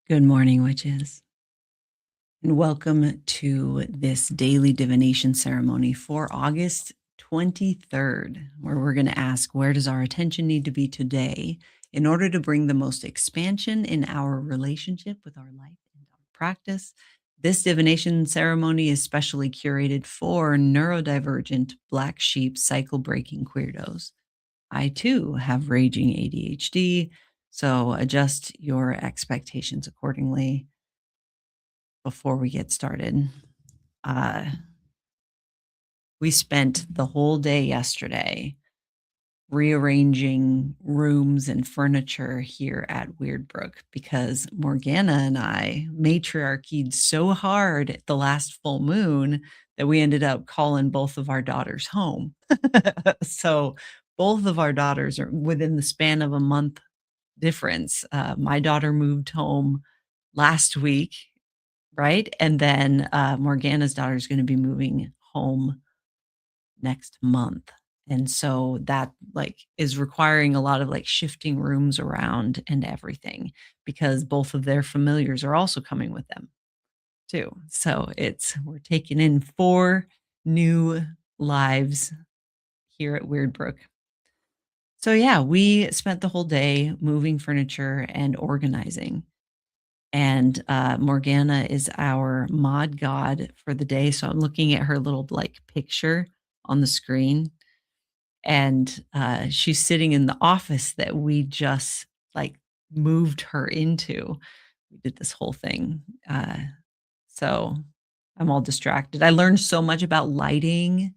Good morning, witches, and welcome to this daily divination ceremony for August 23rd, where we're going to ask, where does our attention need to be today in order to bring the most expansion in our relationship with our life and our practice? This divination ceremony is specially curated for neurodivergent black sheep cycle breaking queerdos. I too have raging ADHD, so adjust your expectations accordingly before we get started. Uh, we spent the whole day yesterday rearranging rooms and furniture here at Weird Brook because Morgana and I matriarchied so hard at the last full moon that we ended up calling both of our daughters home. So both of our daughters are within the span of a month difference. My daughter moved home last week, right? And then Morgana's daughter is going to be moving home next month. And so that like is requiring a lot of like shifting rooms around and everything because both of their familiars are also coming with them too. So we're taking in 4 new lives here at Weird Brook. So yeah, we spent the whole day moving furniture and organizing. And Morgana is our mod god for the day. So I'm looking at her little like picture on the screen, and she's sitting in the office that we just like moved her into. We did this whole thing. So I'm all distracted. I learned so much about lighting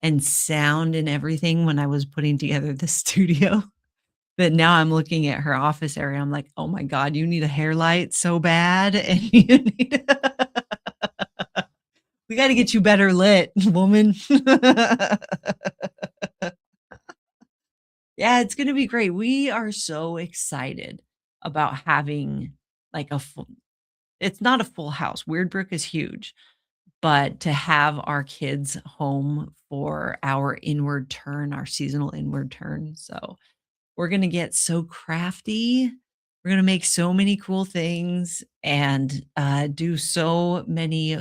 and sound and everything when I was putting together the studio. But now I'm looking at her office area, I'm like, "Oh my god, you need a hair light so bad, and you need we gotta get you better lit, woman." Yeah, it's gonna be great. We are so excited about having, like, a full it's not a full house, Weird Brook is huge, but to have our kids home for our inward turn, our seasonal inward turn, so we're gonna get so crafty. We're gonna make so many cool things and, do so many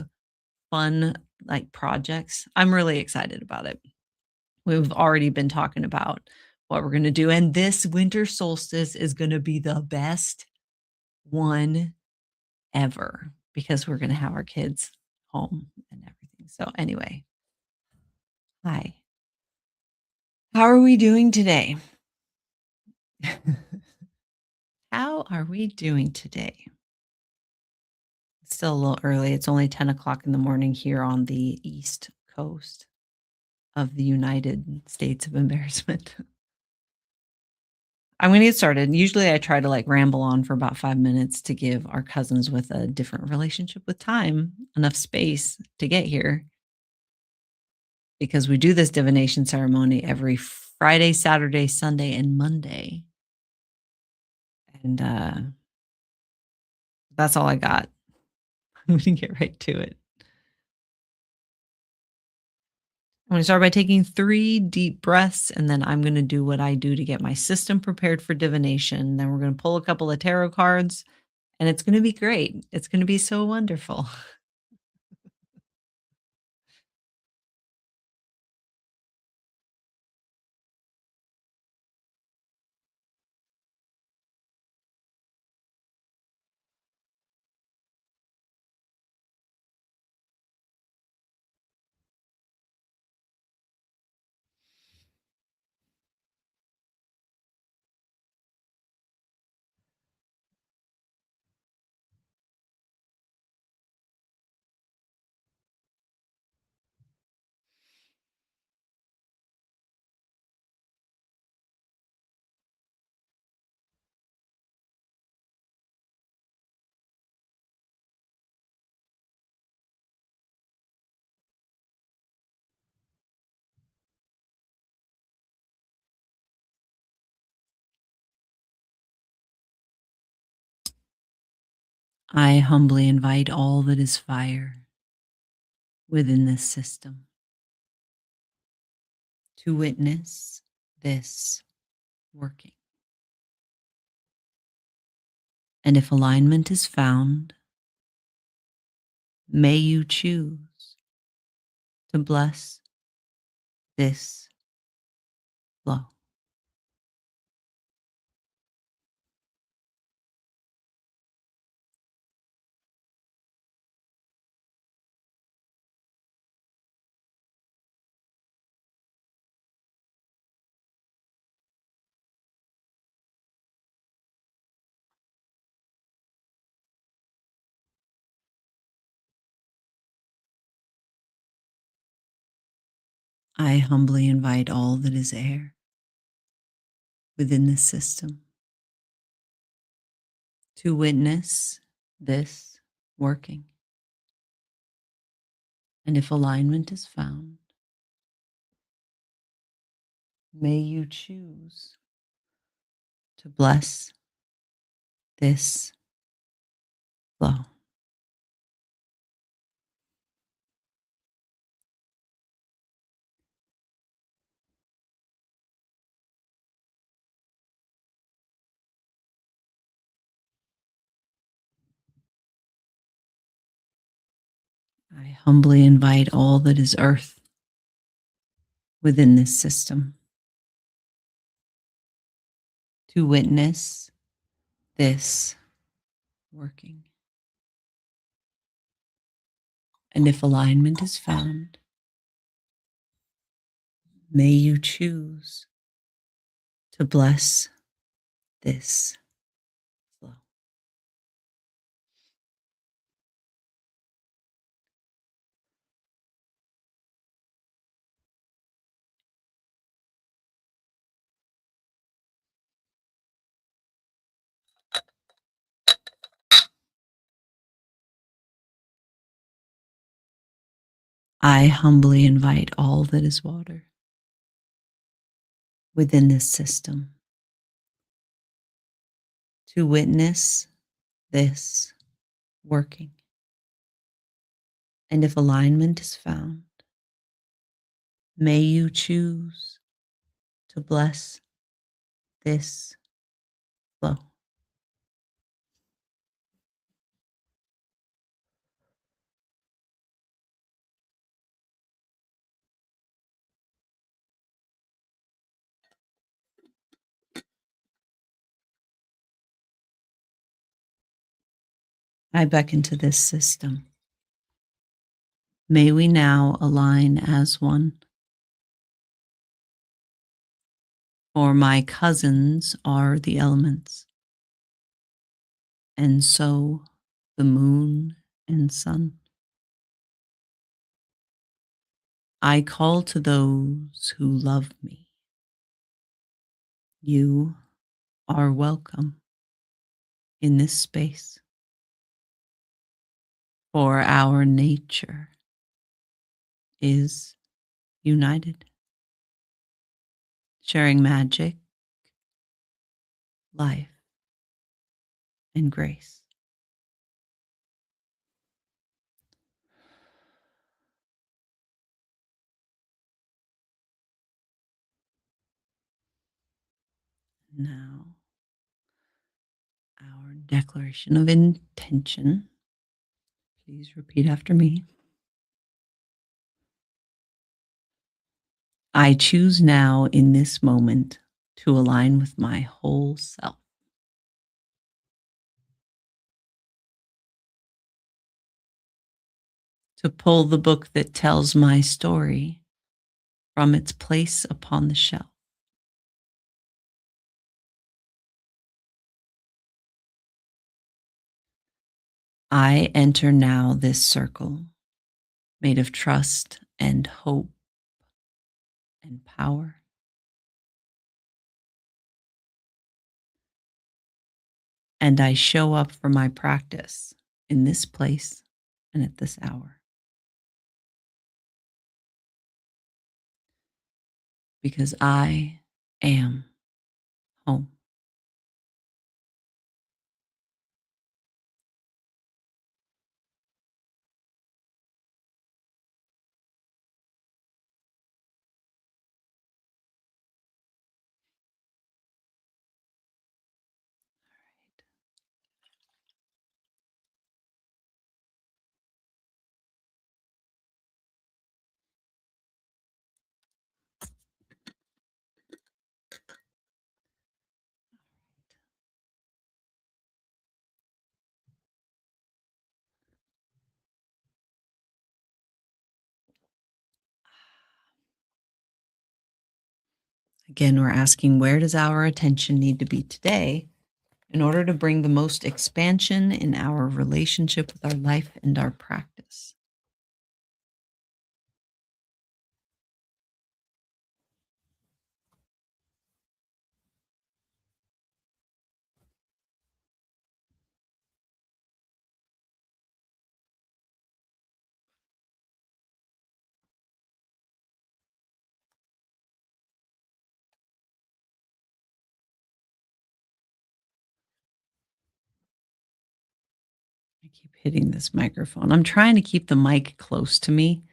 fun, like, projects. I'm really excited about it. We've already been talking about what we're gonna do, and this winter solstice is gonna be the best one ever because we're gonna have our kids home and everything. So, anyway, hi. How are we doing today? How are we doing today? It's still a little early. It's only 10 o'clock in the morning here on the East Coast of the United States of Embarrassment. I'm gonna get started. Usually I try to like ramble on for about 5 minutes to give our cousins with a different relationship with time enough space to get here because we do this divination ceremony every Friday, Saturday, Sunday, and Monday. And that's all I got. I'm gonna get right to it. I'm gonna start by taking 3 deep breaths, and then I'm gonna do what I do to get my system prepared for divination. Then we're gonna pull a couple of tarot cards, and it's gonna be great. It's gonna be so wonderful. I humbly invite all that is fire within this system to witness this working. And if alignment is found, may you choose to bless this flow. I humbly invite all that is air within this system to witness this working. And if alignment is found, may you choose to bless this flow. I humbly invite all that is earth within this system to witness this working. And if alignment is found, may you choose to bless this flow. I humbly invite all that is water within this system to witness this working. And if alignment is found, may you choose to bless this flow. I beckon to this system. May we now align as one, for my cousins are the elements, and so the moon and sun. I call to those who love me. You are welcome in this space, for our nature is united, sharing magic, life, and grace. Now, our declaration of intention. Please repeat after me. I choose now in this moment to align with my whole self, to pull the book that tells my story from its place upon the shelf. I enter now this circle made of trust and hope and power. And I show up for my practice in this place and at this hour because I am home. Again, we're asking, where does our attention need to be today in order to bring the most expansion in our relationship with our life and our practice? I keep hitting this microphone. I'm trying to keep the mic close to me.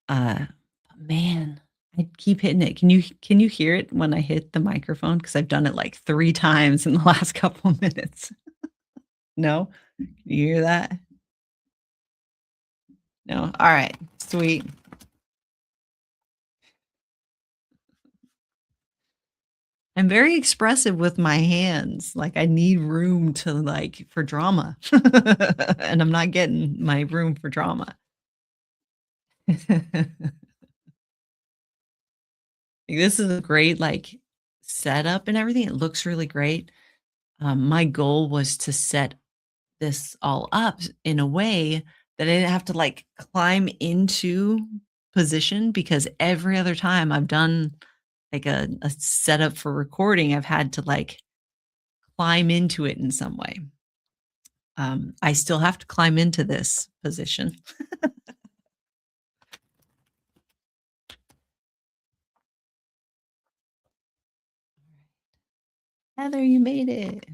But man, I keep hitting it. Can you hear it when I hit the microphone? Because I've done it like 3 times in the last couple minutes. No? Can you hear that? No? Alright, sweet. I'm very expressive with my hands, like, I need room to, like for drama, and I'm not getting my room for drama. This is a great, like, setup and everything, it looks really great. My goal was to set this all up in a way that I didn't have to, like, climb into position because every other time I've done, like, a setup for recording, I've had to, like, climb into it in some way. I still have to climb into this position. Heather, you made it.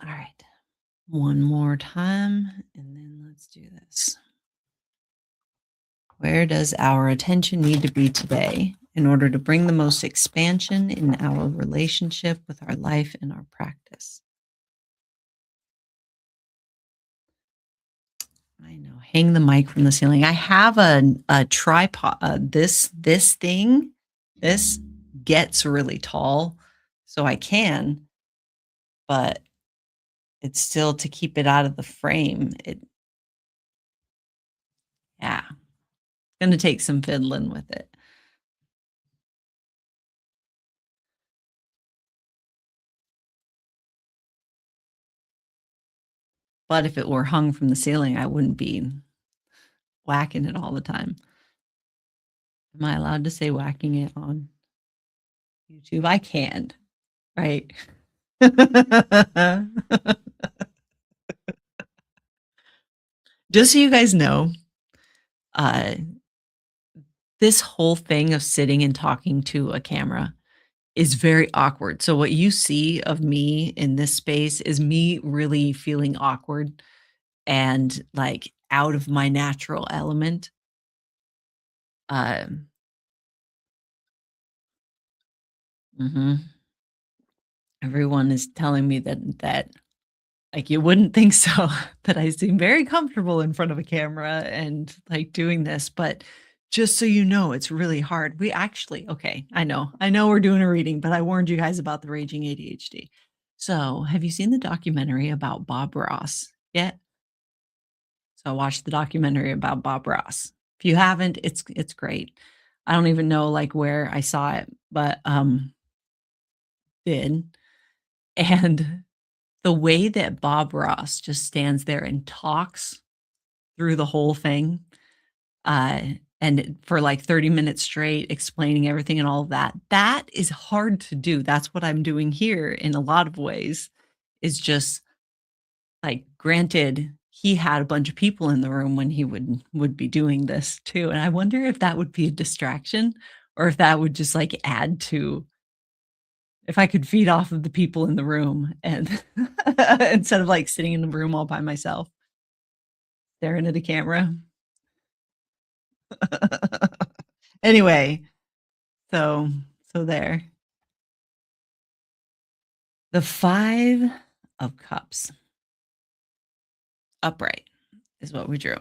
All right. One more time, and then let's do this. Where does our attention need to be today in order to bring the most expansion in our relationship with our life and our practice? I know. Hang the mic from the ceiling. I have a tripod. This thing, this gets really tall, so I can. but it's still to keep it out of the frame. Yeah, gonna take some fiddling with it. But if it were hung from the ceiling, I wouldn't be whacking it all the time. Am I allowed to say whacking it on YouTube? I can, right? Just so you guys know, uh, this whole thing of sitting and talking to a camera is very awkward. So what you see of me in this space is me really feeling awkward and, like, out of my natural element. Um Mhm. Everyone is telling me that, like, you wouldn't think so, that I seem very comfortable in front of a camera and, like, doing this, but just so you know, it's really hard. We actually okay, I know we're doing a reading, but I warned you guys about the raging ADHD. So, have you seen the documentary about Bob Ross yet? So, I watched the documentary about Bob Ross. If you haven't, it's great. I don't even know, like, where I saw it, but, did, and the way that Bob Ross just stands there and talks through the whole thing, uh, and for like 30 minutes straight explaining everything and all of that, that is hard to do. That's what I'm doing here in a lot of ways, is just like granted, he had a bunch of people in the room when he would be doing this too, and I wonder if that would be a distraction or if that would just like add to if I could feed off of the people in the room and instead of, like, sitting in the room all by myself, staring at a camera. Anyway, so so there. The 5 of Cups, upright is what we drew.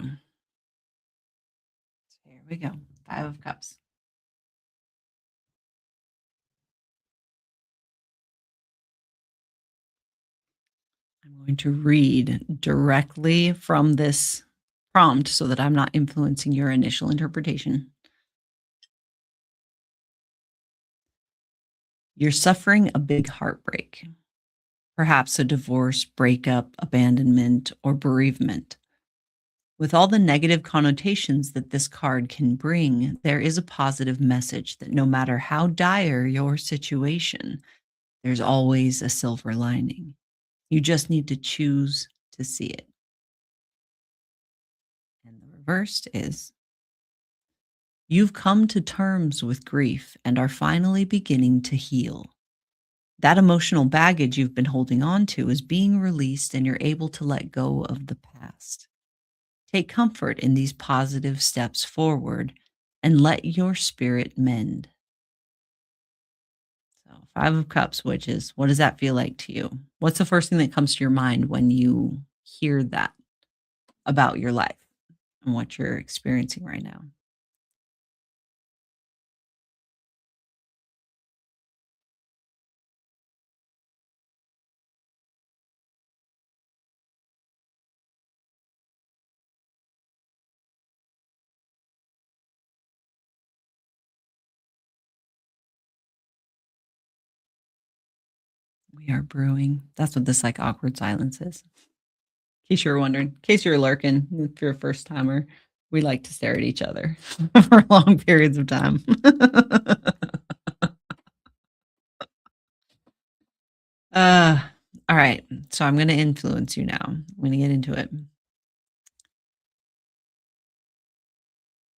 So here we go, 5 of Cups. I'm going to read directly from this prompt so that I'm not influencing your initial interpretation. You're suffering a big heartbreak, perhaps a divorce, breakup, abandonment, or bereavement. With all the negative connotations that this card can bring, there is a positive message that no matter how dire your situation, there's always a silver lining. You just need to choose to see it. And the reversed is you've come to terms with grief and are finally beginning to heal. That emotional baggage you've been holding on to is being released and you're able to let go of the past. Take comfort in these positive steps forward and let your spirit mend. So, 5 of Cups, which is what does that feel like to you? What's the first thing that comes to your mind when you hear that about your life and what you're experiencing right now? We are brewing. That's what this like awkward silence is. In case you're wondering, in case you're lurking, if you're a first timer, we like to stare at each other for long periods of time. uh, all right. So I'm going to influence you now. I'm going to get into it.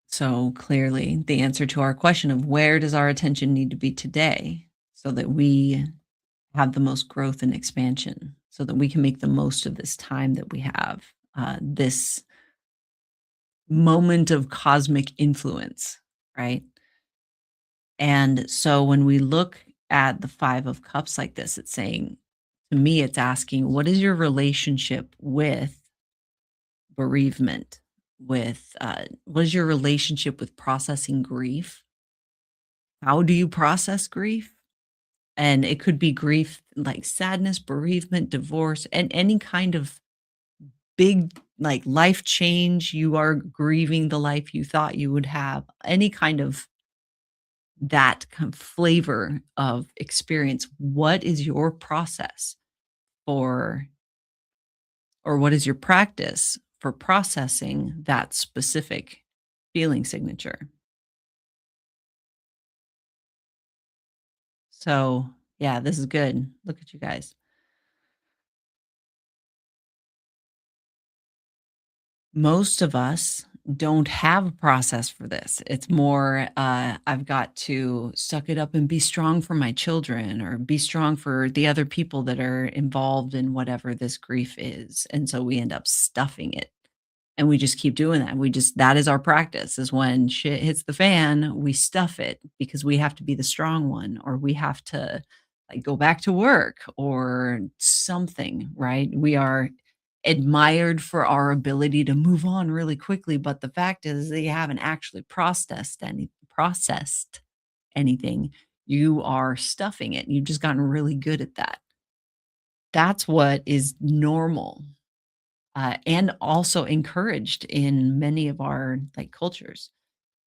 So clearly, the answer to our question of where does our attention need to be today so that we have the most growth and expansion, so that we can make the most of this time that we have, this moment of cosmic influence, right? And so when we look at the 5 of Cups like this, it's saying, to me, it's asking, what is your relationship with bereavement? With what is your relationship with processing grief? How do you process grief? And it could be grief like sadness, bereavement, divorce, and any kind of big, like, life change. You are grieving the life you thought you would have. Any kind of that kind of flavor of experience. What is your process for or what is your practice for processing that specific feeling signature? So, yeah, this is good. Look at you guys. Most of us don't have a process for this. It's more, I've got to suck it up and be strong for my children or be strong for the other people that are involved in whatever this grief is. And so we end up stuffing it. And we just keep doing that. We just that is our practice is when shit hits the fan, we stuff it because we have to be the strong one or we have to like go back to work or something, right? We are admired for our ability to move on really quickly, but the fact is they haven't actually processed anything. You are stuffing it. You've just gotten really good at that. That's what is normal and also encouraged in many of our like cultures.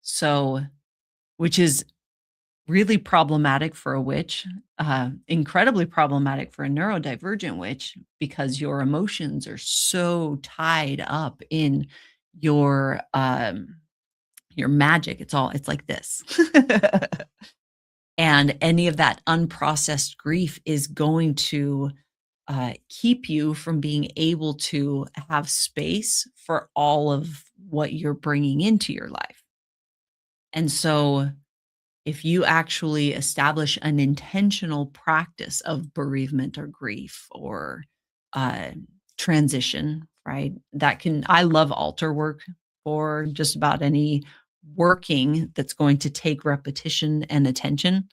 So, which is really problematic for a witch, incredibly problematic for a neurodivergent witch because your emotions are so tied up in your magic. It's like this. And any of that unprocessed grief is going to keep you from being able to have space for all of what you're bringing into your life. And so, if you actually establish an intentional practice of bereavement or grief or uh, transition, right? I love altar work for just about any working that's going to take repetition and attention.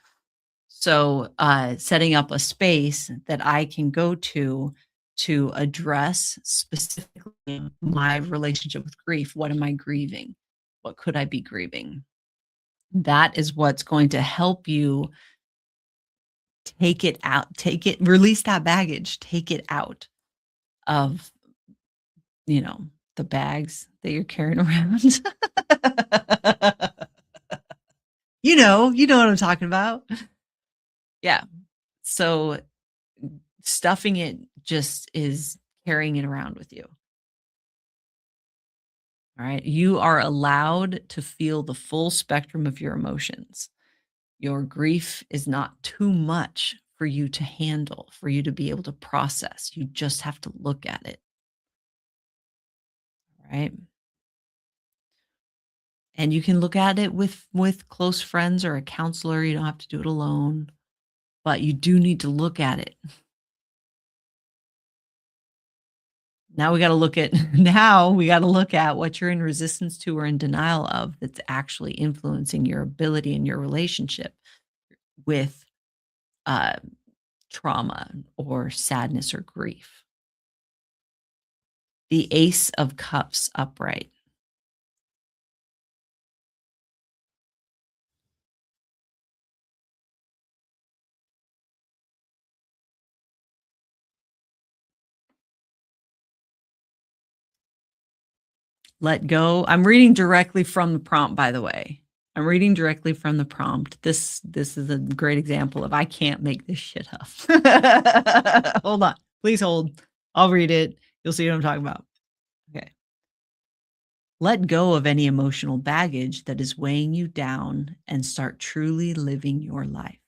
So, setting up a space that I can go to address specifically my relationship with grief. What am I grieving? What could I be grieving? That is what's going to help you take it out, release that baggage, take it out of, you know, the bags that you're carrying around. You know what I'm talking about. Yeah. So stuffing it just is carrying it around with you. All right. You are allowed to feel the full spectrum of your emotions. Your grief is not too much for you to handle, for you to be able to process. You just have to look at it. Right. And you can look at it with close friends or a counselor. You don't have to do it alone, but you do need to look at it. Now we got to look at now we got to look at what you're in resistance to or in denial of that's actually influencing your ability in your relationship with uh, trauma or sadness or grief. The Ace of Cups upright. Let go. I'm reading directly from the prompt, by the way. I'm reading directly from the prompt. This is a great example of I can't make this shit up. Hold on. Please hold. I'll read it. You'll see what I'm talking about. Okay. Let go of any emotional baggage that is weighing you down and start truly living your life.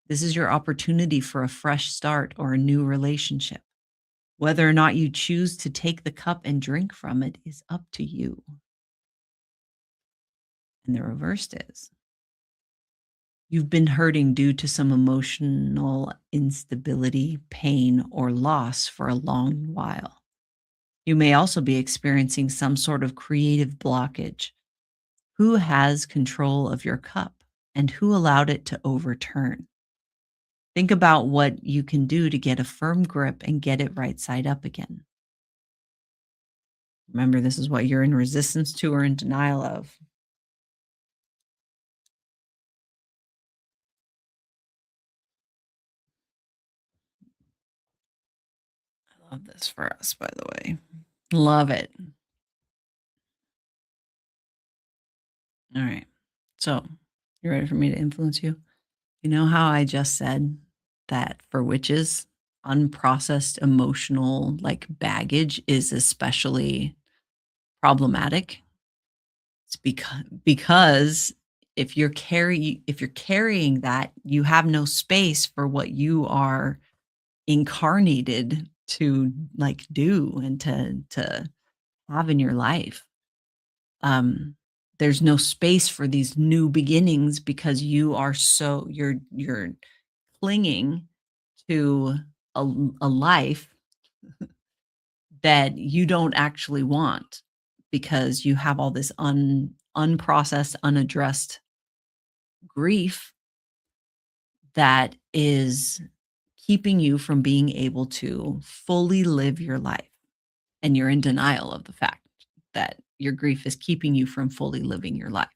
This is your opportunity for a fresh start or a new relationship. Whether or not you choose to take the cup and drink from it is up to you. And the reversed is you've been hurting due to some emotional instability, pain, or loss for a long while. You may also be experiencing some sort of creative blockage. Who has control of your cup and who allowed it to overturn? Think about what you can do to get a firm grip and get it right side up again. Remember, this is what you're in resistance to or in denial of. Love this for us, by the way. Love it. All right. So, you ready for me to influence you? You know how I just said that for witches, unprocessed emotional like baggage is especially problematic? It's because if you're carrying that, you have no space for what you are incarnated to like do and to have in your life. Um there's no space for these new beginnings because you're clinging to a life that you don't actually want because you have all this unprocessed, unaddressed grief that is keeping you from being able to fully live your life. And you're in denial of the fact that your grief is keeping you from fully living your life.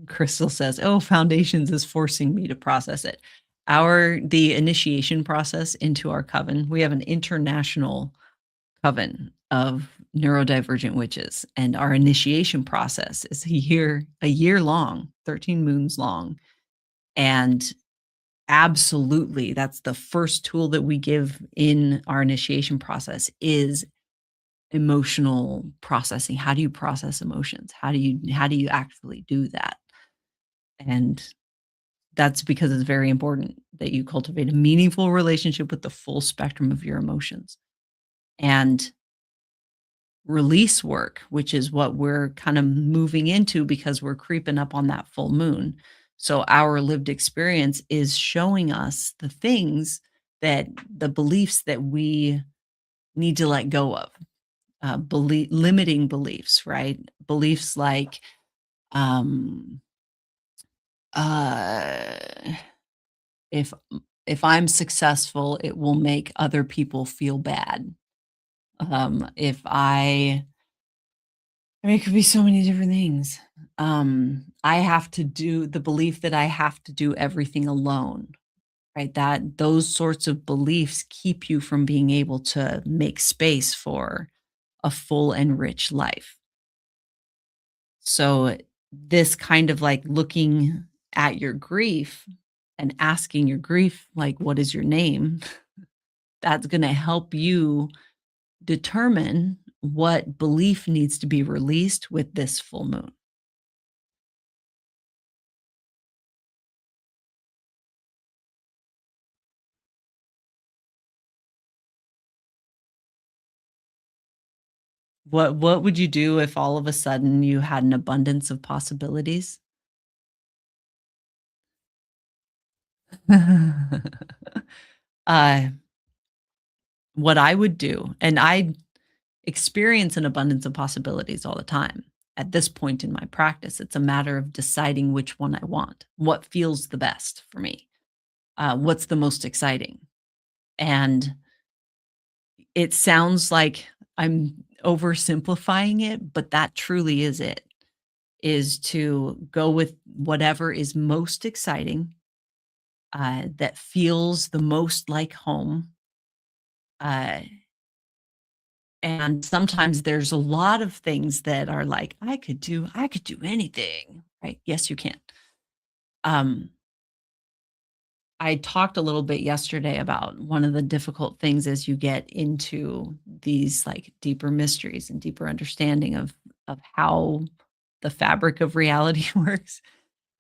Crystal says, "Oh, foundations is forcing me to process it." The initiation process into our coven, we have an international coven of neurodivergent witches, and our initiation process is a year long, 13 moons long, and absolutely, that's the first tool that we give in our initiation process is emotional processing. How do you process emotions? How do you actually do that? And that's because it's very important that you cultivate a meaningful relationship with the full spectrum of your emotions. And release work, which is what we're kind of moving into because we're creeping up on that full moon. So our lived experience is showing us the beliefs that we need to let go of, limiting beliefs, right? Beliefs like, um, uh, if if I'm successful, it will make other people feel bad. If I mean, it could be so many different things. I have to do the belief that I have to do everything alone, right? That those sorts of beliefs keep you from being able to make space for a full and rich life. So, this kind of like looking at your grief and asking your grief, like, what is your name? That's going to help you determine what belief needs to be released with this full moon. What would you do if all of a sudden you had an abundance of possibilities? Uh, what I would do, and I experience an abundance of possibilities all the time. At this point in my practice, it's a matter of deciding which one I want. What feels the best for me? What's the most exciting? And it sounds like I'm oversimplifying it, but that truly is it. Is to go with whatever is most exciting, that feels the most like home. Uh, and sometimes there's a lot of things that are like, I could do anything, right? Yes, you can. Um, I talked a little bit yesterday about one of the difficult things as you get into these like deeper mysteries and deeper understanding of how the fabric of reality works.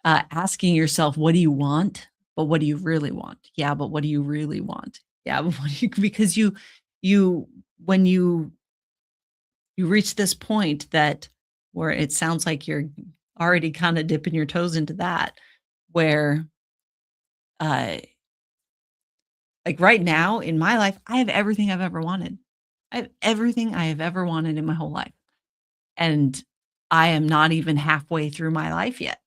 Asking yourself, "What do you want? But what do you really want? Yeah, but what do you really want? Yeah, but what do you," because you when you reach this point that where it sounds like you're already kinda dipping your toes into that, where, uh, like, right now in my life, I have everything I've ever wanted. I have everything I have ever wanted in my whole life, and I am not even halfway through my life yet.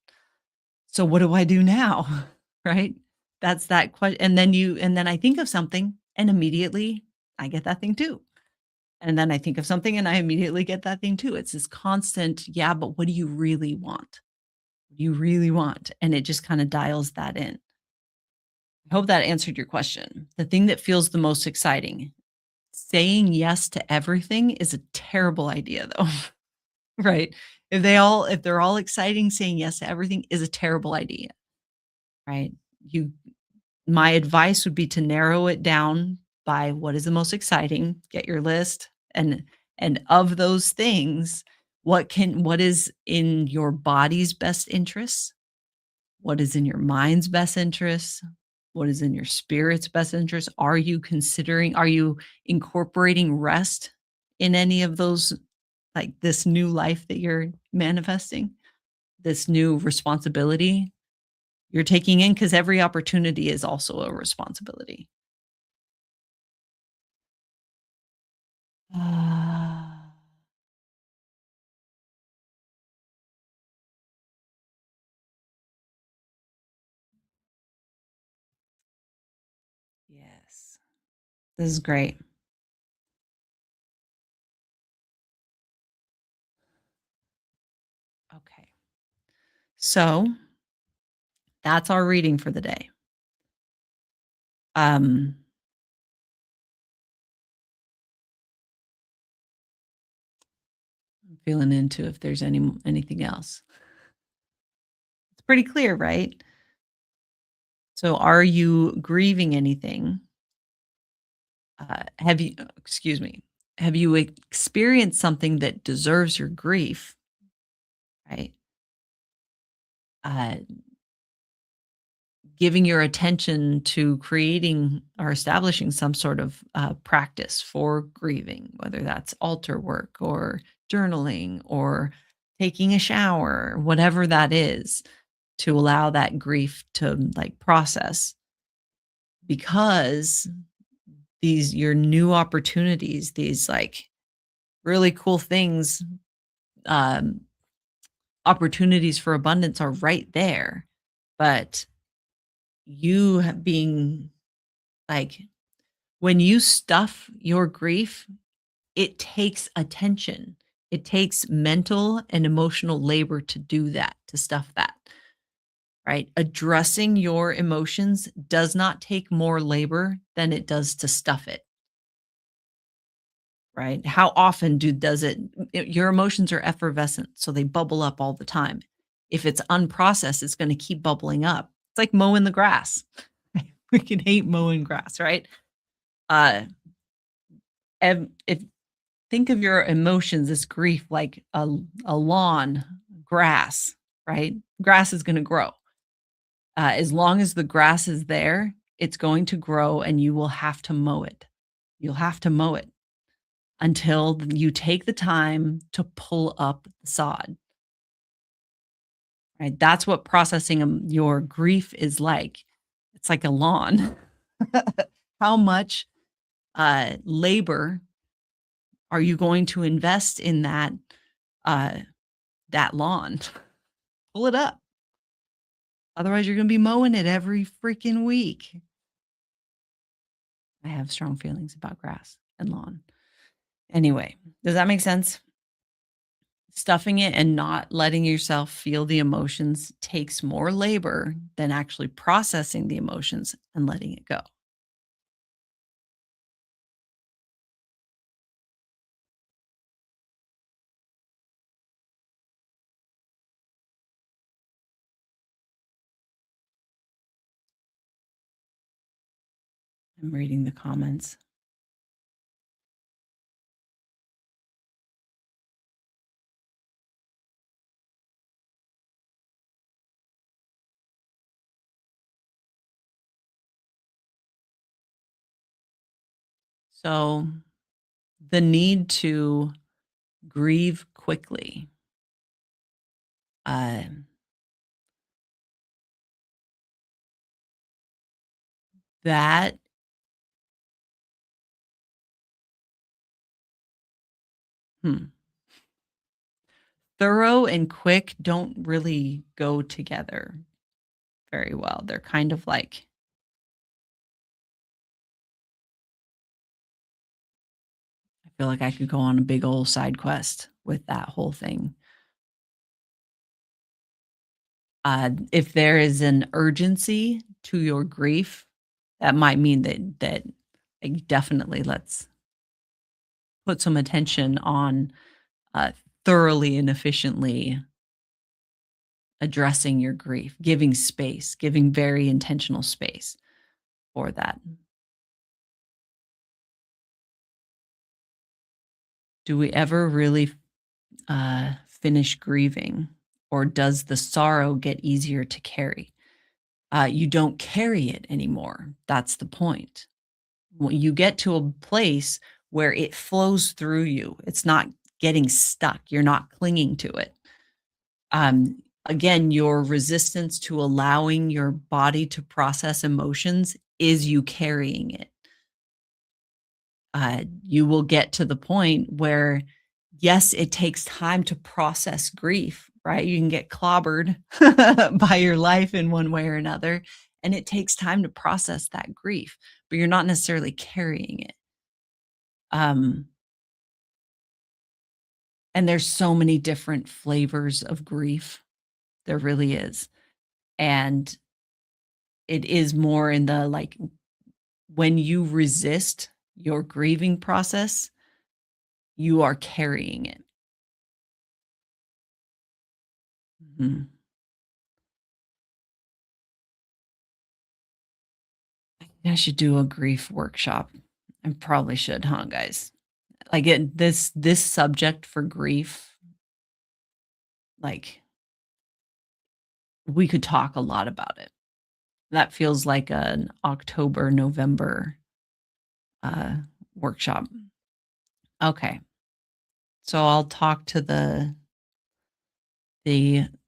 So what do I do now? Right? That's that question. And then I think of something and immediately I get that thing too. And then I think of something and I immediately get that thing too. It's this constant, yeah, but what do you really want? What do you really want? And it just kind of dials that in. I hope that answered your question. The thing that feels the most exciting. Saying yes to everything is a terrible idea though, right? If they're all exciting, saying yes to everything is a terrible idea, right? You My advice would be to narrow it down by what is the most exciting, get your list, and of those things, what is in your body's best interests? What is in your mind's best interests? What is in your spirit's best interest? Are you incorporating rest in any of those, like this new life that you're manifesting, this new responsibility you're taking in? Because every opportunity is also a responsibility. Ah, yes. This is great. Okay. So that's our reading for the day. Um, I'm feeling into if there's anything else. It's pretty clear, right? So are you grieving anything? Excuse me, have you experienced something that deserves your grief, right? Uh, Giving your attention to creating or establishing some sort of practice for grieving, whether that's altar work or journaling or taking a shower, whatever that is, to allow that grief to like process because these your new opportunities, these like really cool things, um, opportunities for abundance are right there. But being like, when you stuff your grief, it takes attention. It takes mental and emotional labor to do that, to stuff that, right? Addressing your emotions does not take more labor than it does to stuff it, right? How often does your emotions are effervescent, so they bubble up all the time. If it's unprocessed, it's going to keep bubbling up. It's like mowing the grass. We can hate mowing grass, right? Uh, if think of your emotions, this grief like a lawn, grass, right? Grass is going to grow. As long as the grass is there, it's going to grow and you will have to mow it. You'll have to mow it until you take the time to pull up the sod, right? That's what processing your grief is like. It's like a lawn. How much labor are you going to invest in uh, that lawn? Pull it up. Otherwise, you're gonna be mowing it every freaking week. I have strong feelings about grass and lawn. Anyway, does that make sense? Stuffing it and not letting yourself feel the emotions takes more labor than actually processing the emotions and letting it go. I'm reading the comments. So, the need to grieve quickly, uh, that hmm, thorough and quick don't really go together very well. They're kind of like I feel like I could go on a big old side quest with that whole thing. If there is an urgency to your grief, that might mean that, like, definitely let's put some attention on, uh, thoroughly and efficiently addressing your grief, giving space, giving very intentional space for that. Do we ever really, finish grieving, or does the sorrow get easier to carry? You don't carry it anymore. That's the point. When you get to a place where it flows through you, it's not getting stuck. You're not clinging to it. Again, your resistance to allowing your body to process emotions is you carrying it. You will get to the point where, yes, it takes time to process grief, right? You can get clobbered by your life in one way or another, and it takes time to process that grief, but you're not necessarily carrying it. Um, and there's so many different flavors of grief. There really is. And it is more in the like when you resist your grieving process, you are carrying it. Mhm. I should do a grief workshop. I probably should, huh, guys? Like this subject for grief, like we could talk a lot about it. That feels like an October, November uh workshop. Okay. So I'll talk to the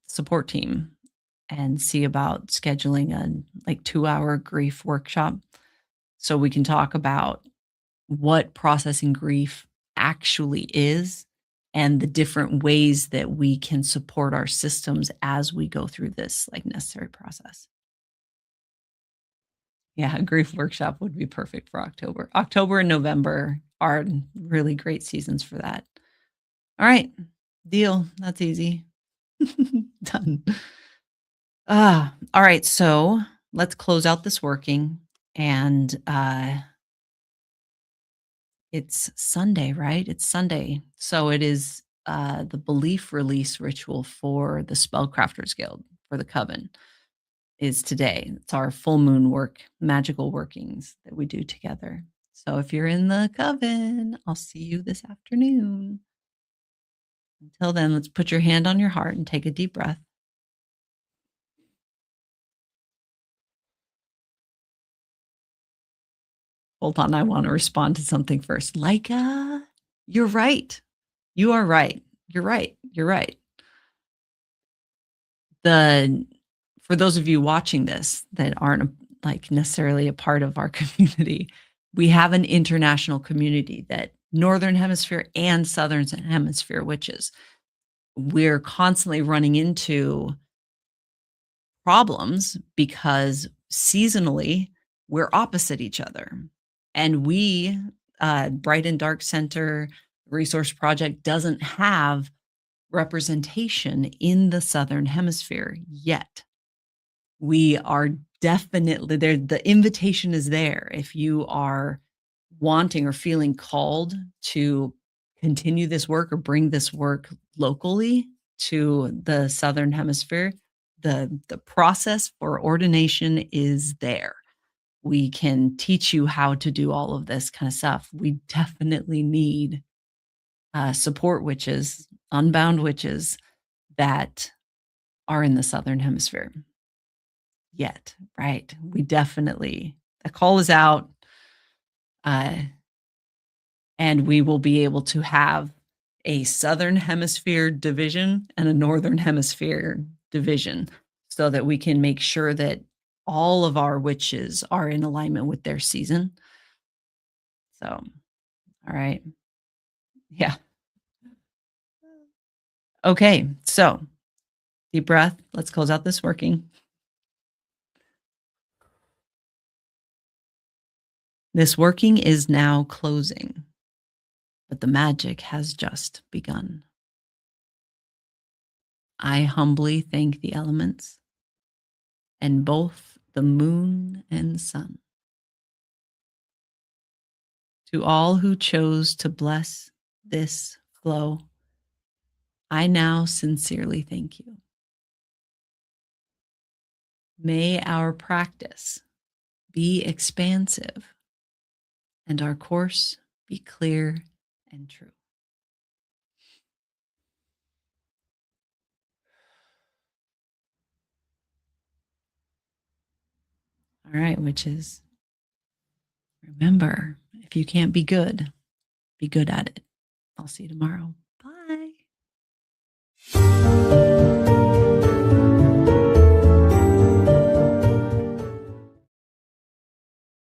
support team and see about scheduling a like 2-hour grief workshop so we can talk about what processing grief actually is and the different ways that we can support our systems as we go through this like necessary process. Yeah, a grief workshop would be perfect for October. October and November are really great seasons for that. All right, deal. That's easy. Done. All right. So let's close out this working. And it's Sunday, right? It's Sunday. So it is the belief release ritual for the Spellcrafters Guild for the Coven is today. It's our full moon work, magical workings that we do together. So if you're in the Coven, I'll see you this afternoon. Until then, let's put your hand on your heart and take a deep breath. Hold on, I want to respond to something first. Leica, you're right. You are right. You're right. You're right. The For those of you watching this that aren't like necessarily a part of our community, we have an international community that Northern Hemisphere and Southern Hemisphere witches. We're constantly running into problems because seasonally we're opposite each other. And we, Bright and Dark Center Resource Project, doesn't have representation in the Southern Hemisphere yet. We are definitely there. The invitation is there. If you are wanting or feeling called to continue this work or bring this work locally to the Southern Hemisphere, the process for ordination is there. We can teach you how to do all of this kind of stuff. We definitely need support witches, unbound witches that are in the Southern Hemisphere yet, right? We definitely, the call is out, uh, and we will be able to have a Southern Hemisphere division and a Northern Hemisphere division so that we can make sure that all of our witches are in alignment with their season. So, all right. Yeah. Okay. So, deep breath. Let's close out this working. This working is now closing, but the magic has just begun. I humbly thank the elements and both the moon and sun To all who chose to bless this flow, I now sincerely thank you. May our practice be expansive and our course be clear and true. All right, witches, remember, if you can't be good at it. I'll see you tomorrow.